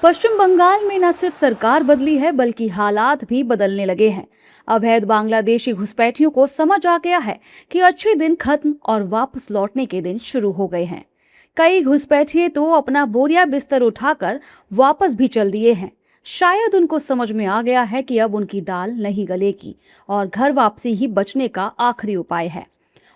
पश्चिम बंगाल में न सिर्फ सरकार बदली है बल्कि हालात भी बदलने लगे हैं। अवैध बांग्लादेशी घुसपैठियों को समझ आ गया है कि अच्छे दिन खत्म और वापस लौटने के दिन शुरू हो गए हैं। कई घुसपैठिए तो अपना बोरिया बिस्तर उठाकर वापस भी चल दिए हैं। शायद उनको समझ में आ गया है कि अब उनकी दाल नहीं गलेगी और घर वापसी ही बचने का आखिरी उपाय है।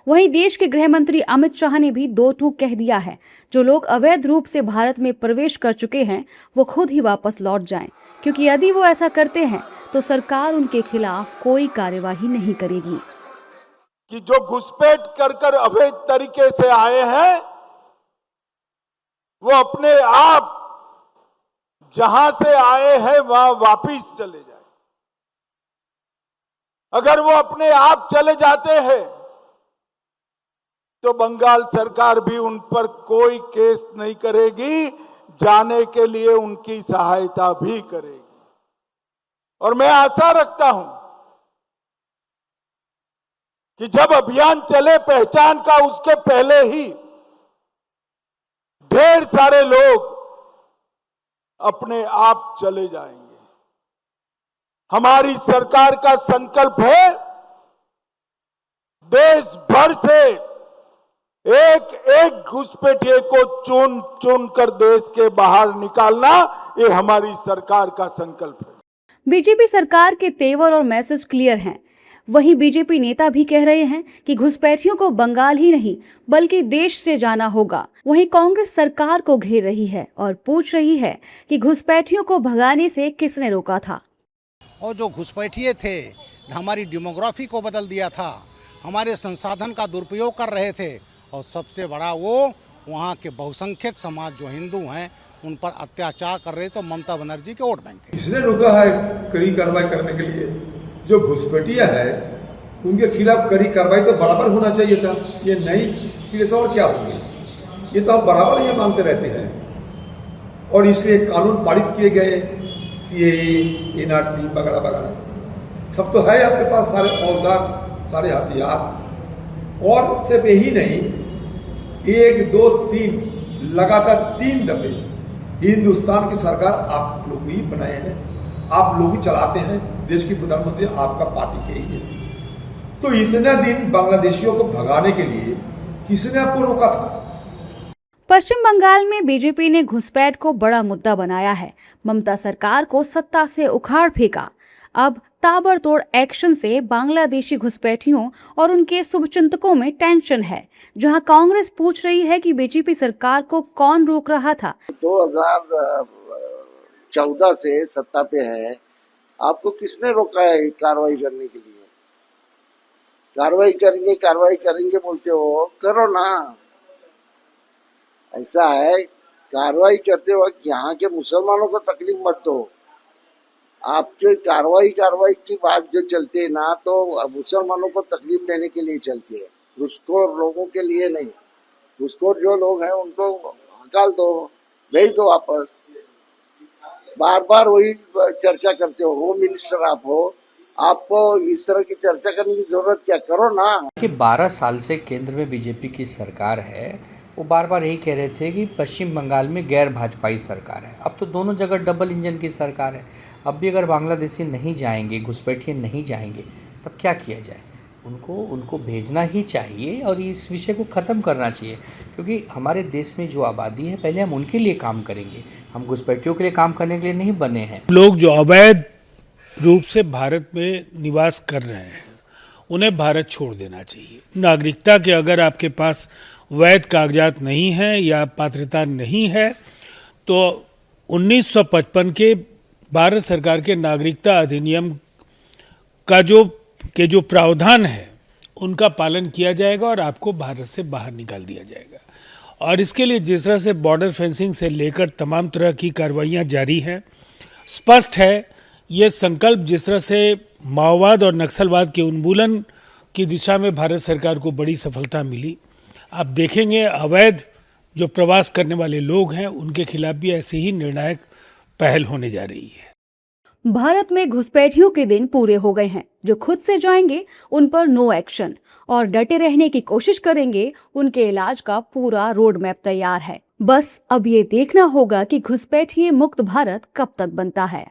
वहीं देश के गृह मंत्री अमित शाह ने भी दो टूक कह दिया है, जो लोग अवैध रूप से भारत में प्रवेश कर चुके हैं वो खुद ही वापस लौट जाएं, क्योंकि यदि वो ऐसा करते हैं तो सरकार उनके खिलाफ कोई कार्यवाही नहीं करेगी। कि जो घुसपैठ कर अवैध तरीके से आए हैं वो अपने आप जहां से आए हैं वहां वापिस चले जाए। अगर वो अपने आप चले जाते हैं तो बंगाल सरकार भी उन पर कोई केस नहीं करेगी, जाने के लिए उनकी सहायता भी करेगी। और मैं आशा रखता हूं कि जब अभियान चले पहचान का, उसके पहले ही ढेर सारे लोग अपने आप चले जाएंगे। हमारी सरकार का संकल्प है देश भर से एक एक घुसपैठिए को चुन चुन कर देश के बाहर निकालना, ये हमारी सरकार का संकल्प है। बीजेपी सरकार के तेवर और मैसेज क्लियर हैं। वहीं बीजेपी नेता भी कह रहे हैं कि घुसपैठियों को बंगाल ही नहीं बल्कि देश से जाना होगा। वहीं कांग्रेस सरकार को घेर रही है और पूछ रही है कि घुसपैठियों को भगाने से किसने रोका था। और जो घुसपैठिए थे हमारी डेमोग्राफी को बदल दिया था, हमारे संसाधन का दुरुपयोग कर रहे थे, और सबसे बड़ा वो वहाँ के बहुसंख्यक समाज जो हिंदू हैं उन पर अत्याचार कर रहे, तो ममता बनर्जी के वोट बैंक थे। इसने रोका है कड़ी कार्रवाई करने के लिए। जो घुसपैठिया है उनके खिलाफ कड़ी कार्रवाई तो बराबर होना चाहिए था। ये नई सिरे से और क्या होगी, ये तो हम बराबर ये मांगते रहते हैं। और इसलिए कानून पारित किए गए, सीएए, एनआरसी वगैरह वगैरह सब तो है आपके पास, सारे औजार, सारे हथियार। और सिर्फ यही नहीं, 1, 2, 3 लगातार 3 दफे हिंदुस्तान की सरकार आप लोग ही बनाए हैं, आप लोग ही चलाते हैं, देश की प्रधानमंत्री आपका पार्टी के ही है। तो इतना दिन बांग्लादेशियों को भगाने के लिए किसने आपको रोका था? पश्चिम बंगाल में बीजेपी ने घुसपैठ को बड़ा मुद्दा बनाया है। ममता सरकार को सत्ता से उखाड़ फेंका। अब ताबड़तोड़ एक्शन से बांग्लादेशी घुसपैठियों और उनके शुभचिंतकों में टेंशन है। जहां कांग्रेस पूछ रही है कि बीजेपी सरकार को कौन रोक रहा था। 2014 से सत्ता पे है, आपको किसने रोका है कार्रवाई करने के लिए? कार्रवाई करेंगे बोलते हो, करो ना। ऐसा है, कार्रवाई करते वक्त यहाँ के मुसलमानों को तकलीफ मत दो। आपके कार्रवाई की बात जो चलती है ना, तो मुसलमानों को तकलीफ देने के लिए चलती है, घुसखोर लोगों के लिए नहीं। घुसखोर जो लोग हैं उनको हकाल दो, भेज दो वापस। बार बार वही चर्चा करते हो, होम मिनिस्टर आप हो, आपको इस तरह की चर्चा करने की जरूरत क्या, करो ना। कि 12 साल से केंद्र में बीजेपी की सरकार है, वो बार बार यही कह रहे थे कि पश्चिम बंगाल में गैर भाजपाई सरकार है। अब तो दोनों जगह डबल इंजन की सरकार है। अब भी अगर बांग्लादेशी नहीं जाएंगे, घुसपैठिए नहीं जाएंगे, तब क्या किया जाए? उनको भेजना ही चाहिए और इस विषय को ख़त्म करना चाहिए, क्योंकि हमारे देश में जो आबादी है पहले हम उनके लिए काम करेंगे, हम घुसपैठियों के लिए काम करने के लिए नहीं बने हैं। लोग जो अवैध रूप से भारत में निवास कर रहे हैं उन्हें भारत छोड़ देना चाहिए। नागरिकता के अगर आपके पास वैध कागजात नहीं हैं या पात्रता नहीं है तो 1955 के भारत सरकार के नागरिकता अधिनियम का जो प्रावधान है उनका पालन किया जाएगा और आपको भारत से बाहर निकाल दिया जाएगा। और इसके लिए जिस तरह से बॉर्डर फेंसिंग से लेकर तमाम तरह की कार्रवाइयाँ जारी हैं, स्पष्ट है ये संकल्प जिस तरह से माओवाद और नक्सलवाद के उन्मूलन की दिशा में भारत सरकार को बड़ी सफलता मिली। आप देखेंगे अवैध जो प्रवास करने वाले लोग हैं उनके खिलाफ भी ऐसे ही निर्णायक पहल होने जा रही है। भारत में घुसपैठियों के दिन पूरे हो गए हैं। जो खुद से जाएंगे उन पर नो एक्शन और डटे रहने की कोशिश करेंगे, उनके इलाज का पूरा रोड मैप तैयार है। बस अब ये देखना होगा कि घुसपैठिए मुक्त भारत कब तक बनता है।